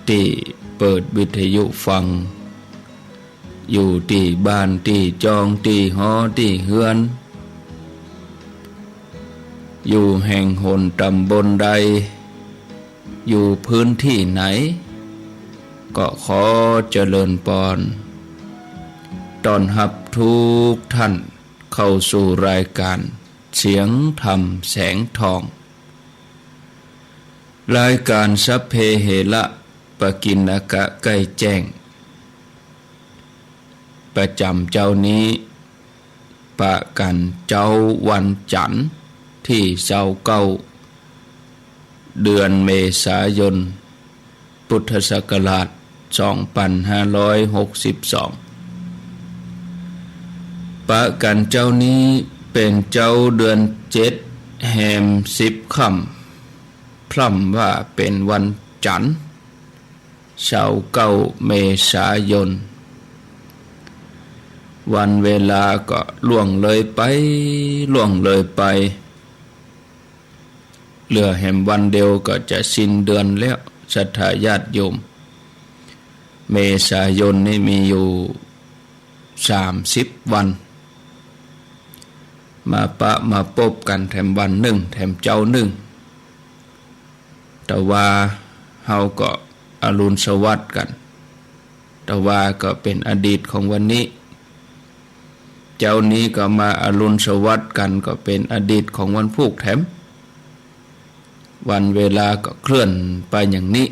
ที่เปิดวิทยุฟังอยู่ที่บ้านที่จองที่หอที่เฮือนอยู่แห่งหนตำบลใดอยู่พื้นที่ไหนก็ขอเจริญพรต้อนรับทุกท่านเข้าสู่รายการเสียงธรรมแสงทองรายการสัพเพเหระปกิณกะใกล้แจ้งประจำเจ้านี้ปะกันเจ้าวันจันทร์ที่29เดือนเมษายนพุทธศักราช2562ปะกันเจ้านี้เป็นเจ้าเดือน7แห่ม10ค่ำพร่ำว่าเป็นวันจันทร์29เมษายนวันเวลาก็ล่วงเลยไปเหลือแห่งวันเดียวก็จะสิ้นเดือนแล้วศรัทธาญาติโยมเมษายนนี่มีอยู่30วันมาพบกันแถมวันหนึ่งแถมเจ้าหนึ่งแต่ว่าเฮาก็อรุณสวัสดิ์กันแต่ว่าก็เป็นอดีตของวันนี้เจ้านี้ก็มาอรุณสวัสดิ์กันก็เป็นอดีตของวันพุธแถมวันเวลาก็เคลื่อนไปอย่างนี้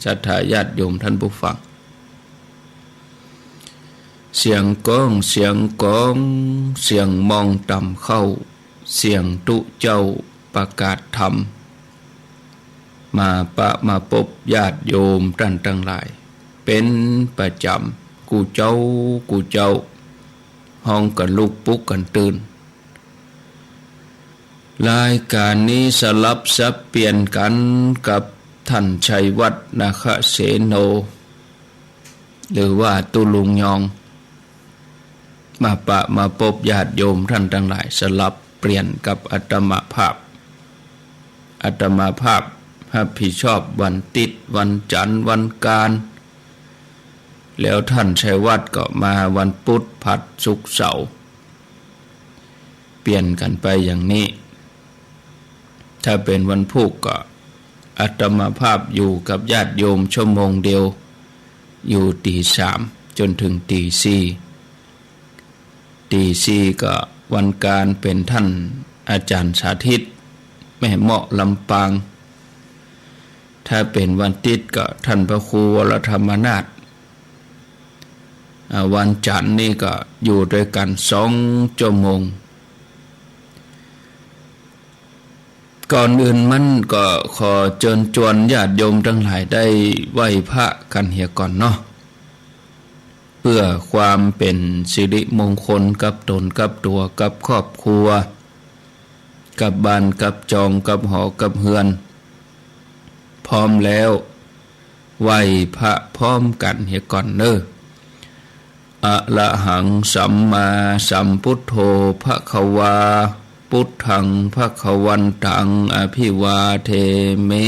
ศรัทธาญาติโยมท่านผู้ฟังเสียงก้องเสียงมองต่ำเข้าเสียงตุเจ้าประกาศธรรมมาพบญาติโยมท่านทั้งหลายเป็นประจำกูเจ้าห้องกันลุกปุ๊กกันตื่นรายการนี้สลับสับเปลี่ยนกันกับท่านชัยวัฒน์นาคเสโนหรือว่าตุลุงยองมาพบญาติโยมท่านทั้งหลายสลับเปลี่ยนกับอาตมาภาพรับผิดชอบวันติดวันจันทร์วันการแล้วท่านชัยวัฒน์ก็มาวันพุธผัดศุกร์เสาร์เปลี่ยนกันไปอย่างนี้ถ้าเป็นวันพุธก็อาตมาภาพอยู่กับญาติโยมชั่วโมงเดียวอยู่ตี 3จนถึงตี 4ก็วันการเป็นท่านอาจารย์สาธิตแม่เหมาะลำปางถ้าเป็นวันติดก็ท่านพระครูวรธรรมนาถวันจันทร์นี่ก็อยู่ด้วยกัน2 ชั่วโมงก่อนอื่นมันก็ขอเชิญชวนญาติโยมทั้งหลายได้ไหว้พระกันเหียก่อนเนาะเพื่อความเป็นสิริมงคลกับตนกับตัวกับครอบครัวกับบ้านกับจองกับหอกับเฮือนพร้อมแล้วไหว้พระพร้อมกันเหียก่อนเน้ออะระหังสัมมาสัมพุทโธภควาพุทธังภควันตังอภิวาเทมิ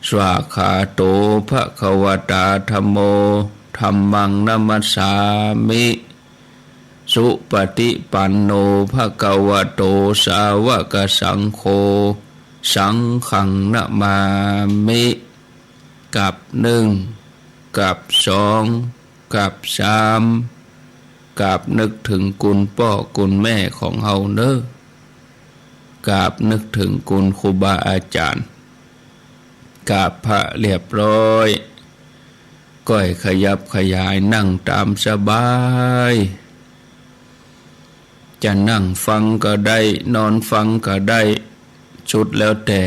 สวากขาโตภควตาธัมโมธัมมังนัมสสามิสุปฏิปันโนภควโตสาวกสังโฆสังฆังนะมามิกับ1กับ2กับ3กับนึกถึงคุณพ่อคุณแม่ของเฮาเน้อกับนึกถึงคุณครูบาอาจารย์กับพระเรียบร้อยก้อยขยับขยายนั่งตามสบายจะนั่งฟังก็ได้นอนฟังก็ได้ชุดแล้วแต่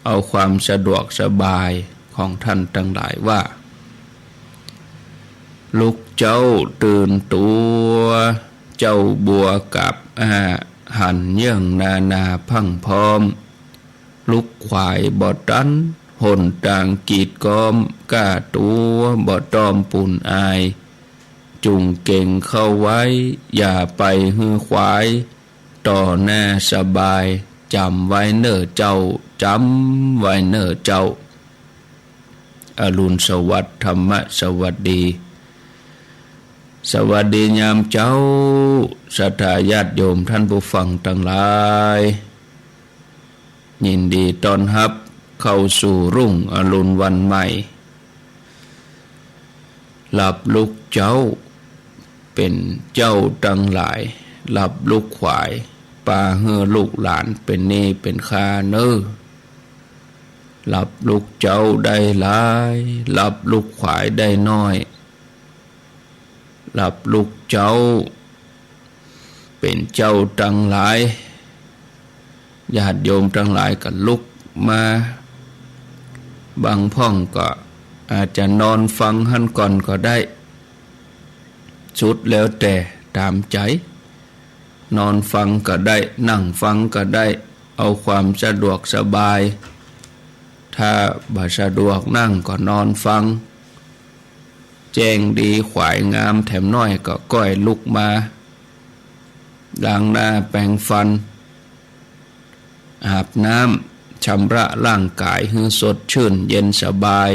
เอาความสะดวกสบายของท่านทั้งหลายว่าลูกเจ้าตื่นตัวเจ้าบัวกับหันเยื่องนาพังพร้อมลุกขวายบ่ตันหนต่างกีดกอมก้าตัวบ่ตอมปุ่นอายจุงเก่งเข้าไว้อย่าไปฮือขวายต่อหน้าสบายจำไว้เน้อเจ้าจำไว้เน้อเจ้า อรุณสวัสดิ์ธรรมสวัสดีสวัสดียามเจ้าศรัทธาญาติโยมท่านผู้ฟังทั้งหลายยินดีต้อนรับเข้าสู่รุ่งอรุณวันใหม่หลับลุกเจ้าเป็นเจ้าทั้งหลายหลับลุกขวายปาเฮือลูกหลานเป็นนี่เป็นคาเนอหลับลุกเจ้าได้หลายหลับลุกขวายได้น้อยหลับลุกเจ้าเป็นเจ้าทั้งหลายญาติโยมทั้งหลายก็ลุกมาบางพ่องก็อาจจะนอนฟังหั่นก่อนก็ได้สุดแล้วแต่ตามใจนอนฟังก็ได้นั่งฟังก็ได้เอาความสะดวกสบายถ้าบ่สะดวกนั่งก็นอนฟังแจ้งดีขวายงามแถมน้อยก็ก้อยลุกมาล้างหน้าแปรงฟันอาบน้ำชำระร่างกายให้สดชื่นเย็นสบาย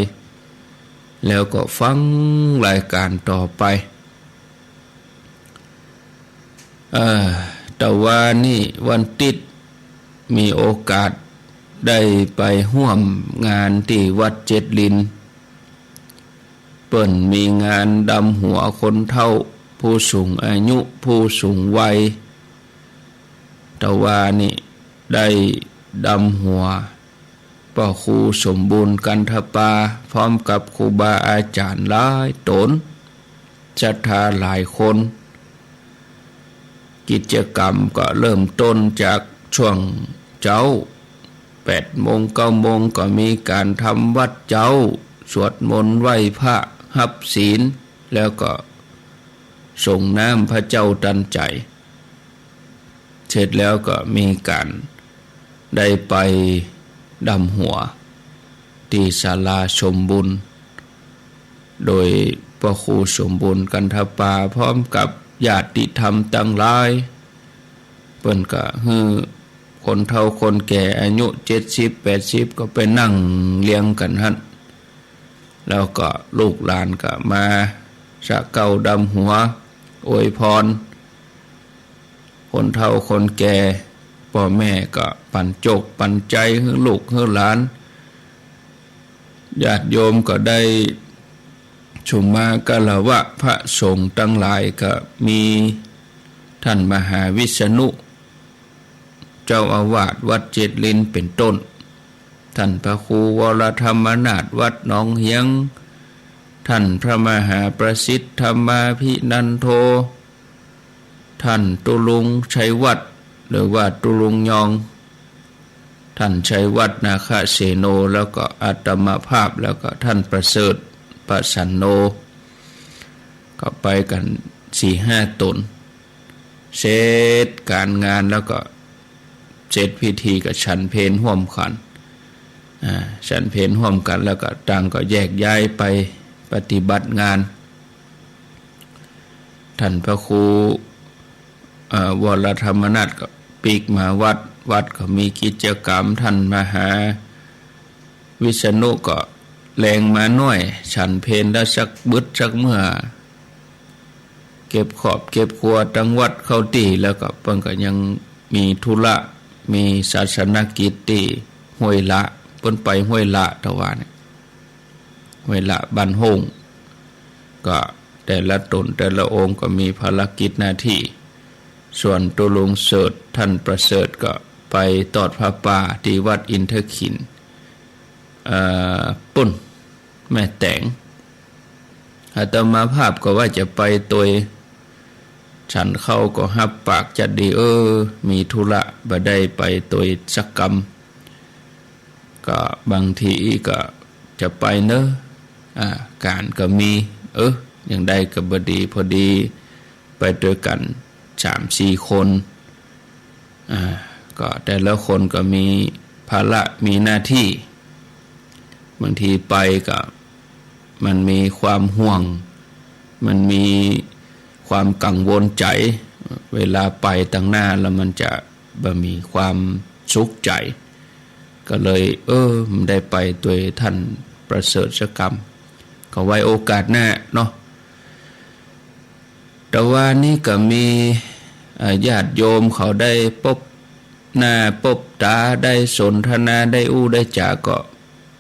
แล้วก็ฟังรายการต่อไปแต่ว่านี่วันติดมีโอกาสได้ไปร่วมงานที่วัดเจ็ดลินเปิ่นมีงานดำหัวคนเฒ่าผู้สูงอายุผู้สูงวัยแต่ว่านี่ได้ดำหัวพ่อครูสมบูรณ์กันทปาพร้อมกับครูบาอาจารย์หลายตนศรัทธาหลายคนกิจกรรมก็เริ่มต้นจากช่วงเจ้า8 โมง 9 โมงก็มีการทำวัดเจ้าสวดมนต์ไหว้พระรับศีลแล้วก็ส่งน้ำพระเจ้าตันใจเสร็จแล้วก็มีการได้ไปดำหัวที่ศาลาสมบุญโดยพระครูสมบูรณ์กันทปาพร้อมกับญาติธรรมตั้งหลายเพิ่นก็ฮือคนเฒ่าคนแก่อายุ70 80ก็ไปนั่งเลี้ยงกันหั่นแล้วก็ลูกหลานก็มาสะเก้าดำหัวอวยพรคนเฒ่าคนแก่พ่อแม่ก็ปั่นโจกปั่นใจให้ลูกให้หลานญาติโยมก็ได้ชุมมากะละวะพระสงฆ์ทั้งหลายก็มีท่านมหาวิษณุเจ้าอาวาสวัดเจ็ดลินเป็นต้นท่านพระครูวรธรรมนาถวัดหนองเฮียงท่านพระมหาประสิทธิ์ธรรมาภินันโทท่านตุลุงชัยวัฒน์หรือว่าตุลุงยองท่านชัยวัฒน์นาคเสโนแล้วก็อาตมาภาพแล้วก็ท่านประเสริฐประสันโนก็ไปกัน 4-5 ตนเสร็จการงานแล้วก็เสร็จพิธีกับฉันเพลร่วมกันฉันเพลร่วมกันแล้วก็ต่างก็แยกย้ายไปปฏิบัติงานท่านพระครูวรธรรมนัสก็ปีกมาวัดก็มีกิจกรรมท่านมหาวิษณุก็แรงมาหน่อยฉันเพลแล้วสักบึดสักเมื่อเก็บขอบเก็บครัวตั้งวัดเข้าตีแล้วก็เพิ่นก็ยังมีธุระมีศาสนกิจที่ห้วยละเพิ่นไปห้วยละตะวันห้วยละบ้านโฮงก็แต่ละตนแต่ละองค์ก็มีภารกิจหน้าที่ส่วนตุลุงเสริฐท่านประเสริฐก็ไปตอดผ้าป่าที่วัดอินทขินปุ่นแม่แตงอาตมาภาพก็ว่าจะไปตัวฉันเข้าก็หับปากจัดดีมีธุระบ่ได้ไปตัวสักกรรมก็บางทีก็จะไปเนอะการก็มีอย่างใดก็บ่ดีพอดีไปด้วยกัน 3-4 คนก็แต่ละคนก็มีภาระมีหน้าที่บางทีไปก็มันมีความห่วงมันมีความกังวลใจเวลาไปตั้งหน้าแล้วมันจะบ่มีความสุขใจก็เลยมันได้ไปตัวท่านประ ประเสริฐกรรมก็ไว้โอกาสหน้าเนาะแต่ว่านี่ก็มีญาติโยมเขาได้พบหน้าพบตาได้สนทนาได้อู้ได้จาก็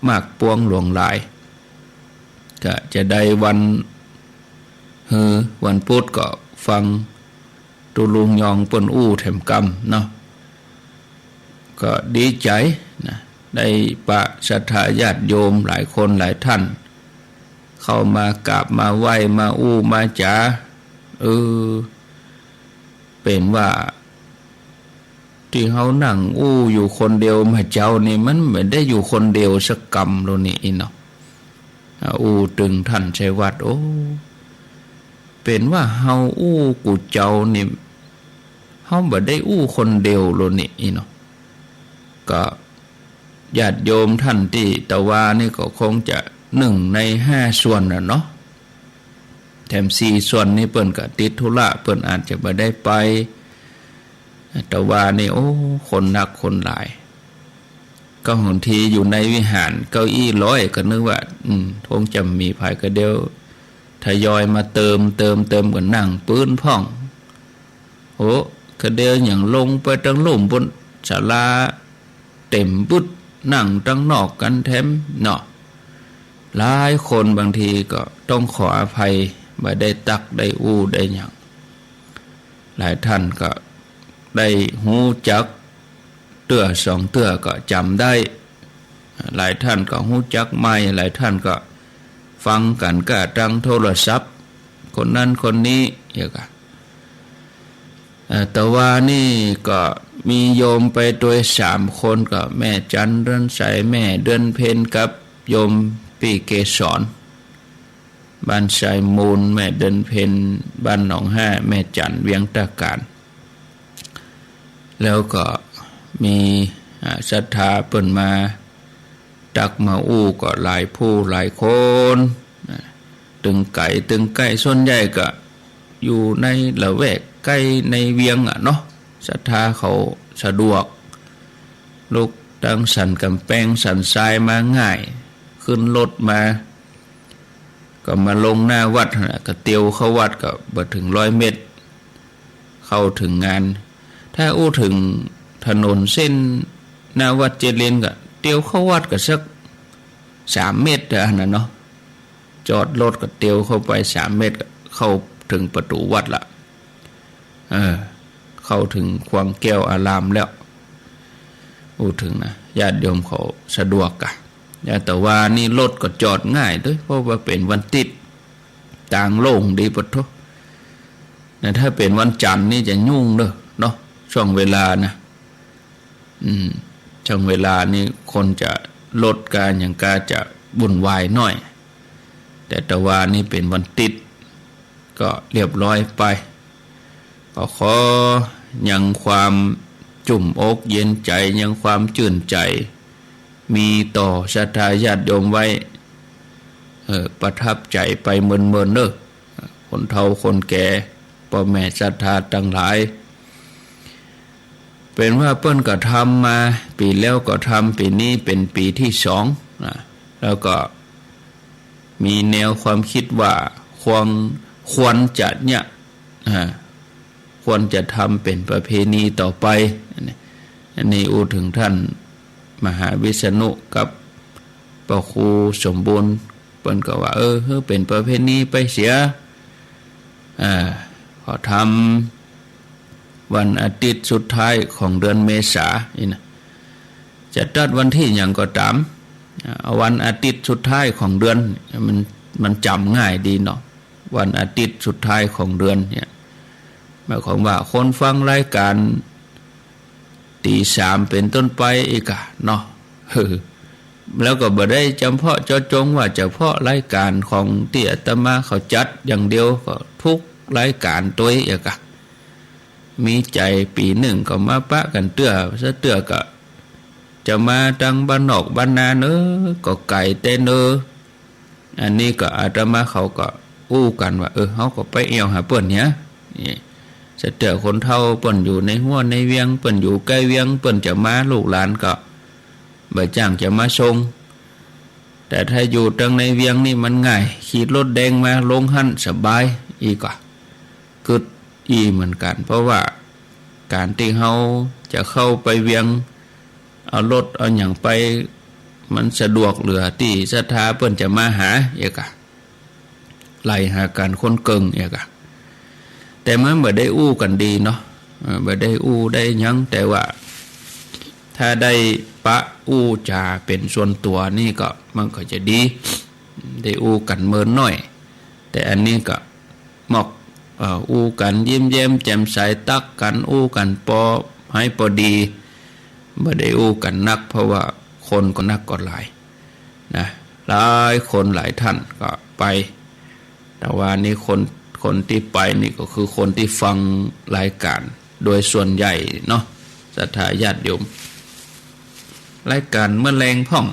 มากปวงหลวงหลายก็จะได้วันพุธก็ฟังตุลุงยองปนอู้แถมกรรมเนาะก็ดีใจนะได้ปะศรัทธาญาติโยมหลายคนหลายท่านเข้ามากราบมาไหว้มาอู้มาจ๋าเป็นว่าที่เขานั่งอู้อยู่คนเดียวมาเจ้านี่มันไม่ได้อยู่คนเดียวสักกรรมโลนี่เนาะอู้ตึงท่านชัยวัฒน์โอ้เป็นว่าเฮาอู้กูเจ้านี่เฮาบ่ได้อู้คนเดียวโลนี่เนาะก็ญาติโยมท่านที่ตะวานี่ก็คงจะ1 ใน 5ส่วนน่ะเนาะแถม4ส่วนนี่เปิ้นก็ติดธุระเปิ้นอาจจะบ่ได้ไปแต่ว่านี่โอ้คนนักคนหลายก็บางทีอยู่ในวิหารเก้าอี้100ก็นึกว่าคงจะมีภายก็เดียวทยอยมาเติมกันนั่งปื้นพ่องโอ้ก็เดียวอย่างลงไปตั้งลุ่มบนศาลาเต็มปุ๊ดนั่งตั้งนอกกันแถมเนาะหลายคนบางทีก็ต้องขออภัยบ่ได้ตักได้อู้ได้หยังหลายท่านก็ได้หูจักเตื้อ2เตื้อก็จำได้หลายท่านก็หูจักไม่หลายท่านก็ฟังกันก็ทางโทรศัพท์คนนั้นคนนี้อย่างกันแต่ว่านี่ก็มีโยมไปโดย3 คนก็แม่จันเดือนใสแม่เดือนเพ็ญกับโยมปีเกศรบ้านไซมูลแม่เดือนเพ็ญบ้านหนองห้าแม่จันเวียงตะการแล้วก็มีศรัทธาเปิ่นมาตักมาอู้ก็หลายผู้หลายคนตึงไก่ส่วนใหญ่ก็อยู่ในละแวกใกล้ในเวียงเนาะศรัทธาเขาสะดวกลูกตั้งสันกำแพงสันทรายมาง่ายขึ้นรถมาก็มาลงหน้าวัดก็เตียวเข้าวัดก็บ่ถึง100 เมตรเข้าถึงงานถ้าอู้ถึงถนนเส้นหน้าวัดเจริญก็เตียวเข้าวัดก็สัก3 เมตรนะเนาะจอดรถก็เตียวเข้าไป3 เมตรก็เข้าถึงประตูวัดละเข้าถึงควงแก้วอารามแล้วอู้ถึงนะญาติโยมเขาสะดวกกะแต่ว่านี่รถก็จอดง่ายด้วยเพราะว่าเป็นวันติดต่างโล่งดีปะทุแต่ถ้าเป็นวันจันทร์นี่จะยุ่งเนาะช่วงเวลานะช่วงเวลานี่คนจะลดการอย่างการจะวุ่นวายหน่อยแต่ว่านี่เป็นวันติดก็เรียบร้อยไปก็ขอยังความจุ่มอกเย็นใจยังความชื่นใจมีต่อศรัทธาญาติโยมไว้ประทับใจไปเมินเด้อคนเฒ่าคนแก่พ่อแม่ศรัทธาทั้งหลายเป็นว่าเปิ้นก็ทำมาปีแล้วก็ทำปีนี้เป็นปีที่2นะแล้วก็มีแนวความคิดว่าควรจะเนี่ยควรจะทำเป็นประเพณีต่อไปอันนี้อู้ถึงท่านมหาวิษณุกับพระครูสมบูรณ์เปิ้นก็ว่าเป็นประเพณีไปเสียขอทำวันอาทิตย์สุดท้ายของเดือนเมษานะจะจัดวันที่อย่างก็ตามเอาวันอาทิตย์สุดท้ายของเดือนมันจำง่ายดีเนาะวันอาทิตย์สุดท้ายของเดือนเนี่ยหมายความว่าคนฟังรายการตี3เป็นต้นไปอีกเนาะแล้วก็บ่ได้จำเพาะเจาะจงว่าเฉพาะรายการของที่อาตมาเขาจัดอย่างเดียวก็ทุกรายการตัวอีกมีใจปีหนึ่งก็มาปะกันเตื้อก็จะมาตั้งบ้านนอกบ้านนาก็ไก่เต้นอันนี้ก็อาตมาเขาก็อู้กันว่าเขาก็ไปเอวหาเปิ้นเนี้ยจะเจอคนเฒ่าเปิ้นอยู่ในหัวในเวียงเปิ้นอยู่ใกล้เวียงเปิ้นจะมาลูกหลานก็บ่จ้างจะมาส่งแต่ แต่ถ้าอยู่ตรงในเวียงนี่มันง่ายขี่รถแดงมาลงหั่นสบายอีกว่ากึดอีเหมือนกันเพราะว่าการที่เขาจะเข้าไปเวียงเอารถเอาอย่างไปมันสะดวกเหลือที่ศรัทธาเพิ่นจะมาหาเอกะไล่หาการคนเกิงเอกะแต่มันบ่ได้อู้กันดีเนาะบ่ได้อู้ได้ยังแต่ว่าถ้าได้ปะอู้จาเป็นส่วนตัวนี่ก็มันก็จะดีได้อู้กันเมินหน่อยแต่อันนี้ก็หมอกอู้กันยิ้มแย้มแจ่มใสตักกันอู้กันพอให้พอดีบ่ได้อู้กันนักเพราะว่าคนก็นักก็หลายนะหลายคนหลายท่านก็ไปแต่ว่านี่คนที่ไปนี่ก็คือคนที่ฟังรายการโดยส่วนใหญ่เนาะศรัทธาญาติโยมรายการเมื่อแรงพ่อง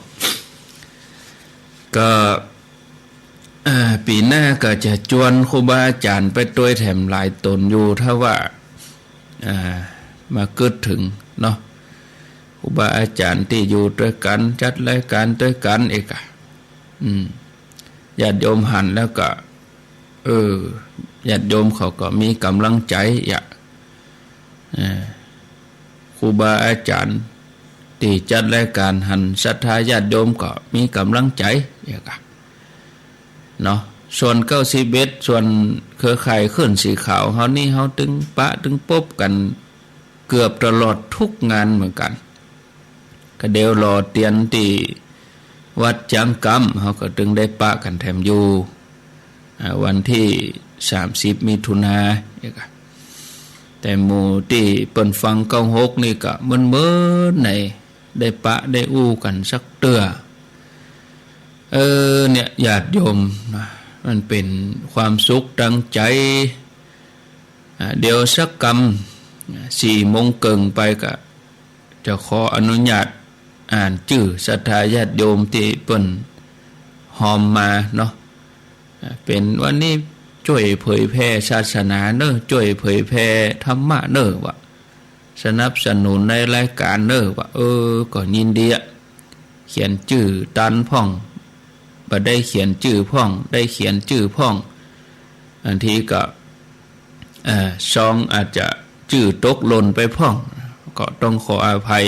ก็ปีหน้าก็จะจวนครูบาอาจารย์ไปตัวแถมหลายตนอยู่ถ้าว่ามาเกิดถึงเนาะครูบาอาจารย์ที่อยู่ด้วยกันจัดรายการด้วยกันเอกญาติโยมหันแล้วก็ญาติโยมเขาก็มีกำลังใจครูบาอาจารย์ที่จัดรายการหันศรัทธาญาติโยมก็มีกำลังใจเนาะส่วน91ส่วนเครือข่ายขึ้นสีขาวเฮานี่เฮาตึงปะตึงปบกันเกือบตลอดทุกงานเหมือนกันก็เดี๋ยวรอเตียนที่วัดจังกำเฮาก็ตึงได้ปะกันแถมอยู่วันที่30มิถุนายนแต่หมู่ที่เปิ้นฟัง96นี่ก็มันเบิ่นไหนได้ปะได้อู้กันสักเตื้อเนี่ยญาติโยมมันเป็นความสุขดังใจเดี๋ยวสักกรรม4 โมงเกิงไปก็จะขออนุญาตอ่านชื่อศรัทธาญาติโยมที่เปิ้นหอมมาเนาะเป็นวันนี้ช่วยเผยแพร่ศาสนาเนอะช่วยเผยแพร่ธรรมะเนอะว่าสนับสนุนในรายการเนอะว่าก็ยินดีเขียนชื่อตันพ่องบ่ได้เขียนชื่อพ่องได้เขียนชื่อพ่องอันทีก็ซองอาจจะชื่อตกหล่นไปพ่องก็ต้องขออภัย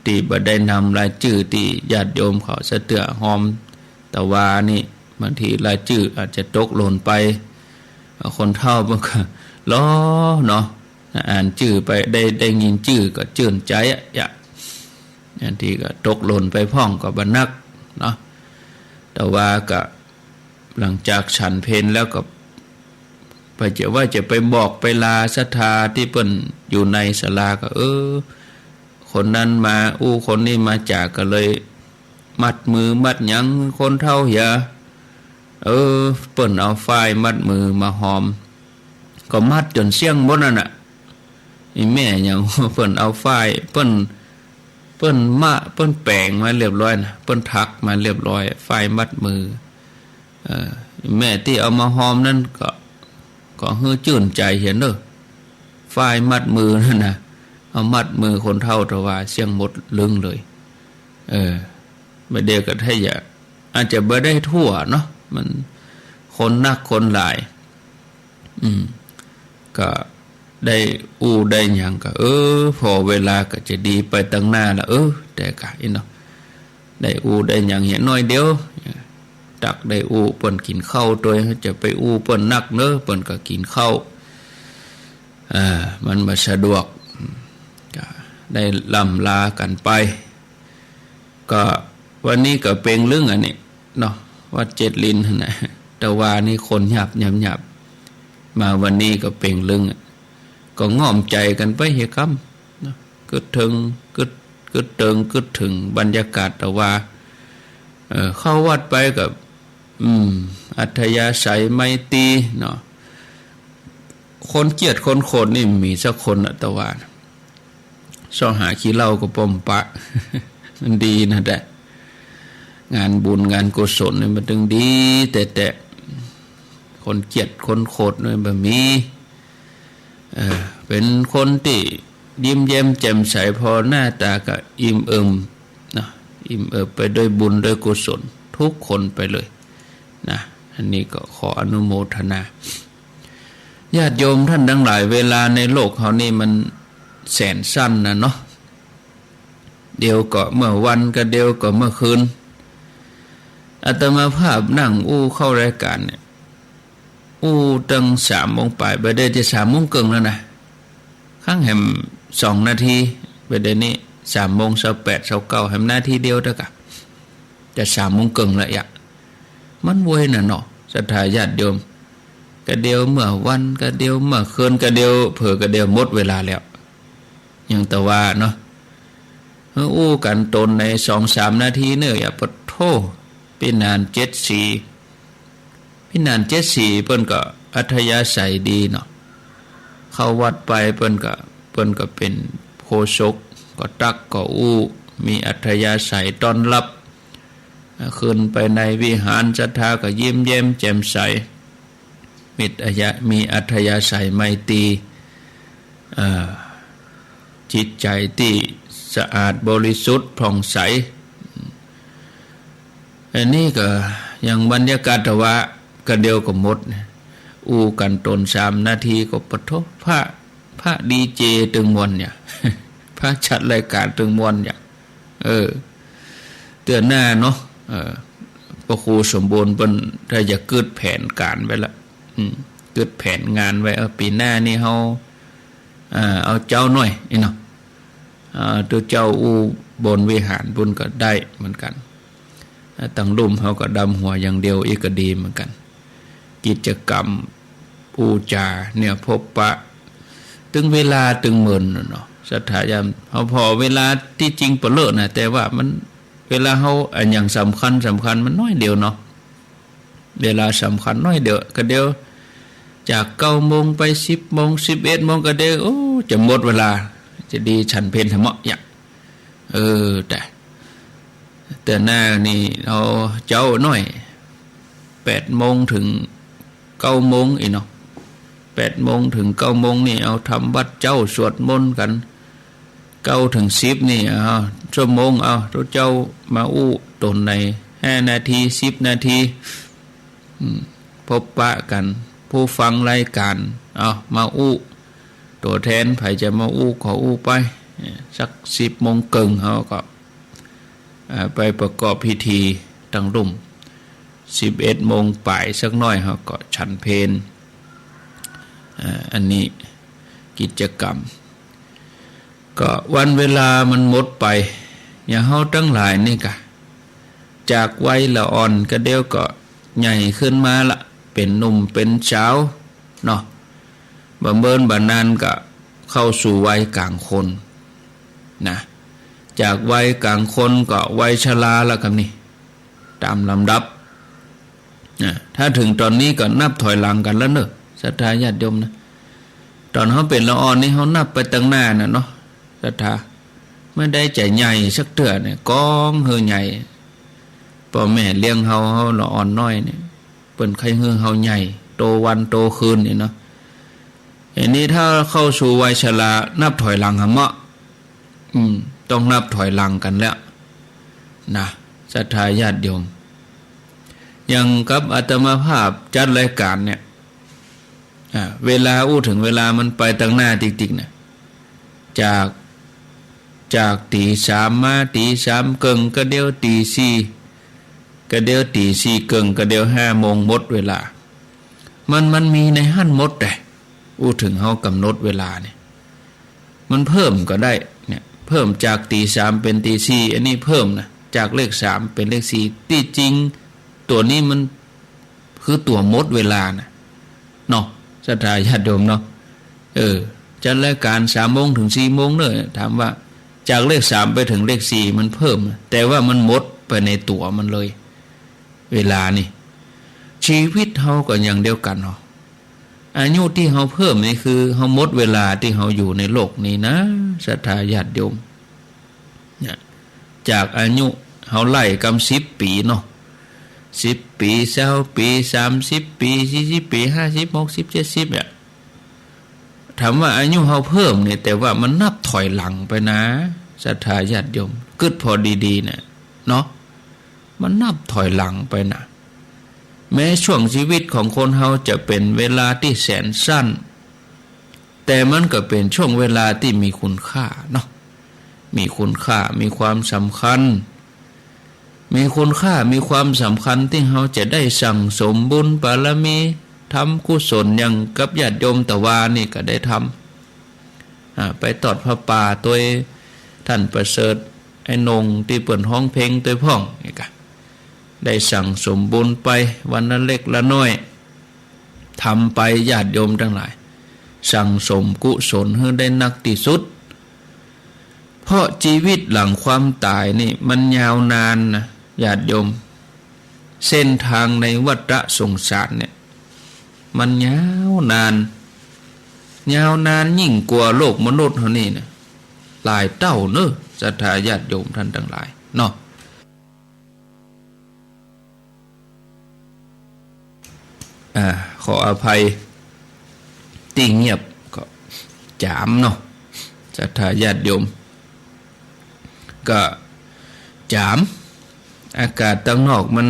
ที่บ่ได้นำรายชื่อที่ญาติโยมเขาสะเตือหอมแต่ว่านี่บางทีรายชื่ออาจจะตกหล่นไปคนเฒ่ามันก็ล้อเนาะอ่านชื่อไปได้ยินชื่อก็ชื่นใจบางทีก็ตกหล่นไปพ่องก็บ่นักเนาะแต่ว่าก็หลังจากฉันเพลแล้วก็ไปจะไปบอกไปลาศรัทธาที่เปิ้นอยู่ในศาลาก็คนนั้นมาคนนี้มาจากก็เลยมัดมือมัดหยังคนเฒ่าเหียเปิ้นเอาฝ้ายมัดมือมาหอมก็มัดจนเสียงหมดนั่นน่ะอีแม่หยังเปิ้นเอาฝ้ายเปิ้นแปลงมาเรียบร้อยนะเปิ้นทักมาเรียบร้อยฝ้ายมัดมือแม่ที่เอามาหอมนั่นก็ฮือจื่นใจเห็นเด้อฝ้ายมัดมือนั่นน่ะเอามัดมือคนเฒ่าตะว่าเสียงหมดลึงเลยไม่เดียวก็ให้อาจจะบ่ได้ทั่วเนาะมันคนนักคนหลายก็ได้ได้หยังก็พอเวลาก็จะดีไปตั้งหน้าละแต่ก็เนาะได้ได้หยังเห็นน้อยเดียวตักได้เปิ้นกินข้าวตัวจะไปเปิ้นนักเนอะเปิ้นก็กินข้าวมันบ่สะดวกก็ได้ล่ำลากันไปก็วันนี้ก็เป็นเรื่องอันนี้เนาะวัดเจ็ดลินนะแต่ว่านี่คนหยับมาวันนี้ก็เป็นเรื่องก็ง่อมใจกันไปเฮคำนะกึดถึงบรรยากาศแต่ว่าเข้าวัดไปกับอัธยาศัยไมตรีเนาะคนเกียดคนโคตรนี่มีสักคนแต่ว่าซ่อหาขี้เหล้าก็ปมปะ มันดีนะแต่งานบุญงานกุศลนี่มันถึงดีแต่คนเกียดคนโคตรนี่มันมีเป็นคนที่ยิ้มแย้มแจ่มใสพอหน้าตาก็อิ่มเอิบนะอิ่มเอิบไปด้วยบุญด้วยกุศล ทุกคนไปเลยนะอันนี้ก็ขออนุโมทนาญาติโยมท่านทั้งหลายเวลาในโลกเขานี่มันแสนสั้นนะเนาะเดียวก็เมื่อวันก็เดียวก็เมื่อคืนอาตมาภาพนั่งอู้เข้ารายการเนี่ยอู้ตั้ง3 โมงไปได้จะ3 โมงครึ่งแล้วนะข้างแหม2 นาทีไปได้นี้3 โมง 28 29แหมนาทีเดียวเท่ากับจะ3 โมงครึ่งแล้วอ่ะมันเว้ยน่ะเนาะศรัทธาญาติโยมก็เดียวเมื่อวันก็เดียวเมื่อคืนก็เดียวเผลอก็เดียวหมดเวลาแล้วอย่างแต่ว่าเนาะอู้กันตนใน2-3 นาทีเนี่ยอย่าปะโทพี่นาน74เปิ้นก็อัธยาศัยดีเนาะเข้าวัดไปเปิ้นก็เป็นโฆษกก็ตักก็อู้มีอัธยาศัยต้อนรับขึ้นไปในวิหารศรัทธาก็ยิ้มแย้มแจ่มใสมีอัธยาศัยไมตรีจิตใจที่สะอาดบริสุทธิ์ผ่องใสอันนี้ก็อย่างบรรยากาศว่าก็เดียวก็หมดอู้กันตน3 นาทีก็ปะทบพระดีเจตึงมวลเนี่ยพระจัดรายการตึงมวลเนี่ยเตือนหน้าเนาะพระครูสมบูรณ์เพิ่นถ้าจะเกิดแผนการไว้ละเกิดแผนงานไว้ปีหน้านี่เฮาเอาเจ้าหน่อยเนาะตัวเจ้าอู้บนวิหารบุญก็ได้เหมือนกันตั้งรุ่มเขาก็ดำหัวอย่างเดียวอีกก็ดีเหมือนกันกิจกรรมปูจาเนี่ยพบปะถึงเวลาถึงหมื่นเนาะศรัทธายามเขาพอเวลาที่จริงเปลือกนะแต่ว่ามันเวลาเขาอันอย่างสำคัญมันน้อยเดียวเนาะเวลาสำคัญน้อยเดียวก็เดียวจาก9 โมงไป10 โมง11 โมงก็เดียวโอ้จะหมดเวลาจะดีฉันเพลธรรมะอย่างแต่หน้านี่เราเจ้าน้อย8 โมงถึง9 โมงอีเนาะ8 โมงถึง9 โมงนี่เอาทำวัดเจ้าสวดมนต์กัน9 ถึง 10นี่ชั่วโมงทุกเจ้ามาอู้ตนใน5 นาที10 นาทีพบปะกันผู้ฟังรายการมาอู้ตัวแทนไผจะมาอู้ขออู้ไปสัก10 โมงครึ่งเขาก็ไปประกอบพิธีตั้งรุ่ม11 โมงป่ายสักน้อยเขาก็ฉันเพลอันนี้กิจกรรมก็วันเวลามันหมดไปอย่างเฮาทั้งหลายนี่กะจากวัยละอ่อนก็เดี๋ยวก็ใหญ่ขึ้นมาละเป็นหนุ่มเป็นสาวเนาะบ่เบิ่นบ่นานก็เข้าสู่วัยกลางคนนะจากวัยกลางคนก็วัยชราแล้วครับนี่ตามลำดับถ้าถึงตอนนี้ก็นับถอยหลังกันแล้วเนอะศรัทธาญาติโยมนะตอนเขาเป็นละอ่อนนี่เขานับไปตั้งหน้าน่ะเนาะศรัทธาไม่ได้ใจใหญ่สักเถื่อเนี่ยก้องเฮอใหญ่พ่อแม่เลี้ยงเขาละอ่อนน้อยเนี่ยเปิ้นใครเฮอเฮาใหญ่โตวันโตคืนนี่เนาะอันนี้ถ้าเข้าสู่วัยชรานับถอยหลังหะเมาะต้องนับถอยหลังกันแล้วนะศรัทธาญาติโยมอย่างกับอาตมาภาพจัดรายการเนี่ยเวลาอู้ถึงเวลามันไปตั้งหน้าติ๊กๆเนี่ยจากตี 3มาตี 3 เกิงก็เดียวตี 4ก็เดียวตี 4 เกิงก็เดียว5 โมงหมดเวลามันมีในหั่นหมดแต่อู้ถึงเฮากำหนดเวลาเนี่ยมันเพิ่มก็ได้เนี่ยเพิ่มจากตี 3เป็นตี 4อันนี้เพิ่มนะจากเลข3เป็นเลข4ที่จริงตัวนี้มันคือตัวหมดเวลานะเนาะศรัทธาญาติโยมเนาะจัดรายการ3 โมงถึง 4 โมงเลยถามว่าจากเลข3ไปถึงเลข4มันเพิ่มแต่ว่ามันหมดไปในตัวมันเลยเวลานี่ชีวิตเฮาก็อย่างเดียวกันเนาะอายุที่เฮาเพิ่มนี่คือเฮาหมดเวลาที่เฮาอยู่ในโลกนี้นะศรัทธาญาติโยมเนี่ยจากอายุเฮาไล่กำ10 ปีเนาะ10 ปี20 ปี30 ปี40 ปี50 60 70เนี่ยถามว่าอายุเฮาเพิ่มเนี่ยแต่ว่ามันนับถอยหลังไปนะศรัทธาญาติโยมกึดพอดีๆเนี่ยเนาะ มันนับถอยหลังไปนะแม้ช่วงชีวิตของคนเฮาจะเป็นเวลาที่แสนสั้นแต่มันก็เป็นช่วงเวลาที่มีคุณค่าเนาะมีคุณค่ามีความสำคัญมีคุณค่ามีความสำคัญที่เฮาจะได้สั่งสมบุญบารมีทำกุศลอย่างกับญาติโยมตะวานี่ก็ได้ทำไปตอดพระป่าตัวท่านประเสริฐไอ้นงที่เปิ่นห้องเพลงตัวพ่องนี่ก็ได้สั่งสมบุญไปวันละเล็กละน้อยทำไปญาติโยมทั้งหลายสั่งสมกุศลให้ได้นักที่สุดเพราะชีวิตหลังความตายนี่มันยาวนานนะญาติโยมเส้นทางในวัฏสงสารเนี่ยมันยาวนานยิ่งกว่าโลกมนุษย์เท่านี้นะหลายเต้าเนอะศรัทธาญาติโยมท่านทั้งหลายเนาะขออภัยที่เงียบก็จามเนาะศรัทธาญาติโยมก็จามอากาศตั้งนอกมัน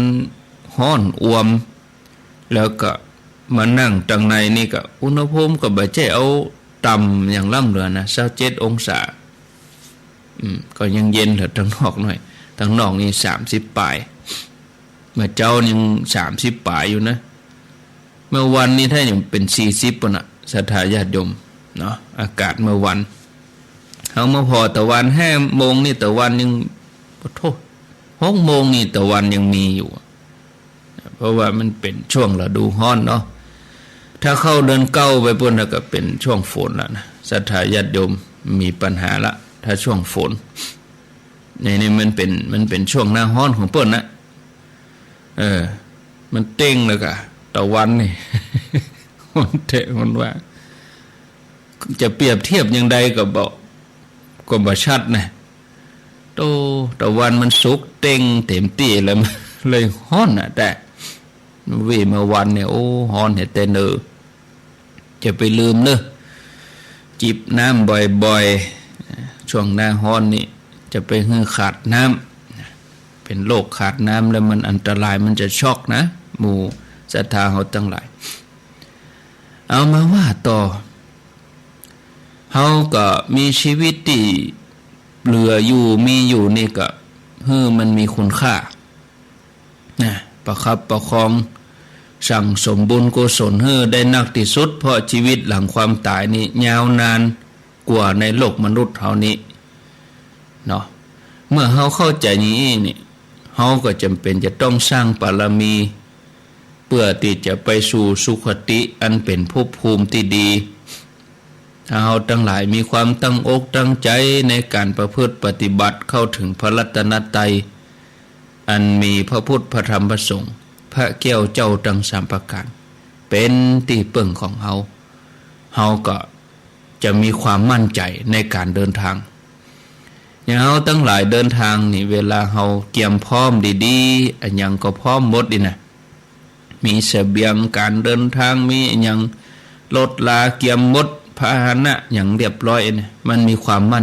ร้อนอวมแล้วก็มานั่งตั้งในนี่ก็อุณหภูมิก็บ่ใช่เอาต่ำอย่างล่ำเหลือนะ27 องศาก็ยังเย็นเหลือตั้งนอกหน่อยตั้งนอกนี่30 ปลายเมื่อเจ้ายัง30 ปลายอยู่นะเมื่อวันนี้ถ้ายังเป็น40ป่ะนะศรัทธาญาติโยมเนาะอากาศเมื่อวันเอามาพอตะวัน5 โมงนี่ตะวันยังโทษ6 โมงนี่ตะวันยังมีอยู่เพราะว่ามันเป็นช่วงฤดูร้อนเนาะถ้าเข้าเดือนเก้าไปปุ่นแล้วก็เป็นช่วงฝนแล้วนะศรัทธาญาติโยมมีปัญหาละถ้าช่วงฝนนี่มันเป็นช่วงหน้าร้อนของเปิ้นนะมันเต้งเลยกะตะวันนี่ มันเทมันว่าจะเปรียบเทียบอย่างใดก็บ่ชัดนะโตตะวันมันสุกเต้งเต็มที่แล้วเลยร้อนน่ะแต่เมื่อวันเนี่ยโอ้ร้อนแต่เนอจะไปลืมเนอะจิบน้ำบ่อยๆช่วงหน้าร้อนนี่จะไปขาดน้ำเป็นโรคขาดน้ำแล้วมันอันตรายมันจะช็อกนะหมู่ศรัทธาเฮาทั้งหลายเอามาว่าต่อเฮาก็มีชีวิตที่เหลืออยู่มีอยู่นี่ก็มันมีคุณค่านะประคับประคองสั่งสมบุญกุศลได้นักที่สุดเพราะชีวิตหลังความตายนี่ยาวนานกว่าในโลกมนุษย์เฮานี้เนาะเมื่อเฮาเข้าใจนี้นี่เฮาก็จำเป็นจะต้องสร้างบารมีเพื่อที่จะไปสู่สุคติอันเป็นภพภูมิที่ดีถ้าเฮาทั้งหลายมีความตั้งอกตั้งใจในการประพฤติปฏิบัติเข้าถึงพระรัตนตรัยอันมีพระพุทธพระธรรมพระสงฆ์พระแก้วเจ้าทั้ง3 ประการเป็นที่เปิ่งของเฮาก็จะมีความมั่นใจในการเดินทางอย่างเฮาทั้งหลายเดินทางนี่เวลาเฮาเตรียมพร้อมดีๆอันยังก็พร้อมหมดนี่นะมีเสบียงการเดินทางมีอันยังรถลาเกียมหมดพาหนะอย่างเรียบร้อยเนี่ยมันมีความมั่น